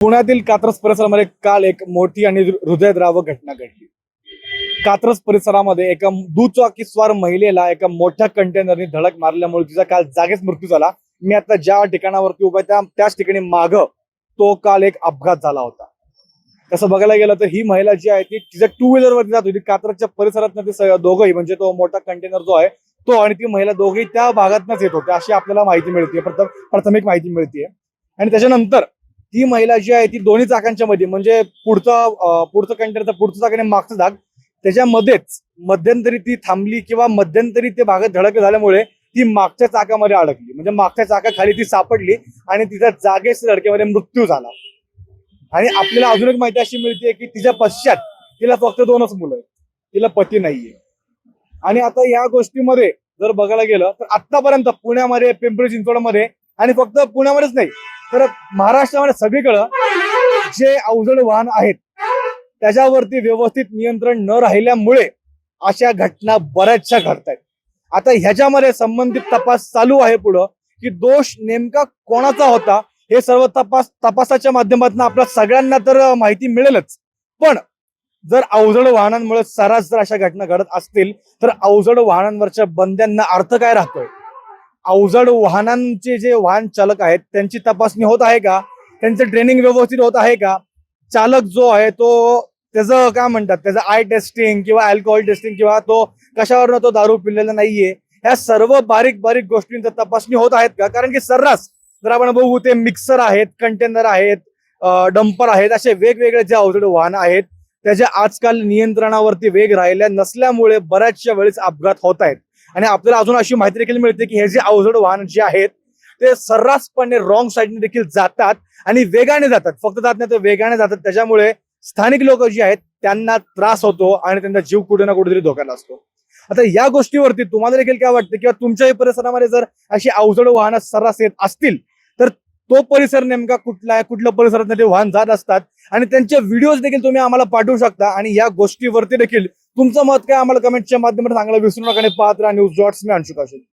पुण्यातील कात्रज परिसरामध्ये काल एक मोठी आणि हृदयद्रावक घटना घडली। कात्रज परिसरामध्ये एका दुचाकीस्वार महिलेला एका मोठ्या कंटेनरने धडक मारल्यामुळे तिचा काल जागीच मृत्यू झाला। मी आता ज्या ठिकाणावरती उभा आहे त्याच ठिकाणी माग तो काल एक अपघात झाला होता। तसं बघायला गेलं तर ही महिला जी आहे ती तिच्या टू व्हीलर वरती जात होती। कात्रजच्या परिसरात ते दोघंही म्हणजे तो मोठा कंटेनर जो आहे तो आणि ती महिला दोघेही त्या भागातनच येत होते अशी आपल्याला माहिती मिळते, प्राथमिक माहिती मिळते। आणि त्याच्यानंतर ती महिला जी आहे ती दोन्ही चाकांच्या मध्ये म्हणजे पुढचं कंटेनरचा पुढचं चाक आणि मागचं चाक त्याच्यामध्येच मध्यंतरी ती थांबली किंवा मध्यंतरी ते भागात धडक झाल्यामुळे ती मागच्या चाकामध्ये अडकली, म्हणजे मागच्या चाकाखाली ती सापडली आणि तिचा जागेच धडकेमध्ये मृत्यू झाला। आणि आपल्याला अजून एक माहिती अशी मिळते की तिच्या पश्चात तिला फक्त 2च मुलं आहेत, तिला पती नाहीये। आणि आता या गोष्टीमध्ये जर बघायला गेलं तर आतापर्यंत पुण्यामध्ये, पिंपरी चिंचवडमध्ये आणि फक्त पुण्यामध्येच नाही तर महाराष्ट्रामध्ये सगळीकडे जे अवजड वाहन आहेत त्याच्यावरती व्यवस्थित नियंत्रण न राहिल्यामुळे अशा घटना बऱ्याचशा घडतायत। आता ह्याच्यामध्ये संबंधित तपास चालू आहे पुढं की दोष नेमका कोणाचा होता हे सर्व तपासाच्या माध्यमातून आपल्या सगळ्यांना तर माहिती मिळेलच। पण जर अवजड वाहनांमुळे सर्रास जर अशा घटना घडत असतील तर अवजड वाहनांवरच्या बंद्यांना अर्थ काय राहतोय? अवजड वाहनांचे जे वाहन चालक आहेत त्यांची तपासणी होत आहे का? त्यांचं ट्रेनिंग व्यवस्थित होत आहे का? चालक जो आहे तो त्याचं काय म्हणतात त्याचं आय टेस्टिंग किंवा अल्कोहोल टेस्टिंग किंवा तो कशावरनं तो दारू पिलेला नाहीये, ह्या सर्व बारीक बारीक गोष्टींची तपासणी होत आहेत का? कारण की सर्रास जर आपण बघू ते मिक्सर आहेत, कंटेनर आहेत, डंपर आहेत, असे वेगवेगळे जे अवजड वाहन आहेत त्याच्या आजकाल नियंत्रणावरती वेग राहिल्या नसल्यामुळे बऱ्याचशा वेळेस अपघात होत आहेत। आणि आपल्याला अजून अशी माहिती देखील मिळते की हे जे अवजड वाहन जे आहेत ते सर्रासपणे रॉंग साईडने देखील जातात आणि वेगाने जातात, फक्त जात नाही तर वेगाने जातात। त्याच्यामुळे स्थानिक लोक जी आहेत त्यांना त्रास होतो आणि त्यांचा जीव कुठे ना कुठेतरी धोक्यात असतो। आता या गोष्टीवरती तुम्हाला देखील काय वाटतं किंवा तुमच्याही परिसरामध्ये जर अशी अवजड वाहनं सर्रास येत असतील तर तो परिसर नेमका कुठला आहे, कुठल्या परिसरात ते वाहन जात असतात आणि त्यांचे व्हिडिओज देखील तुम्ही आम्हाला पाठवू शकता। आणि या गोष्टीवरती देखील तुमचं मत काय आम्हाला कमेंटच्या माध्यमातून सांगायला विसरू नका आणि पाहत राहा न्यूज डॉट्स मी अंशुक असेल।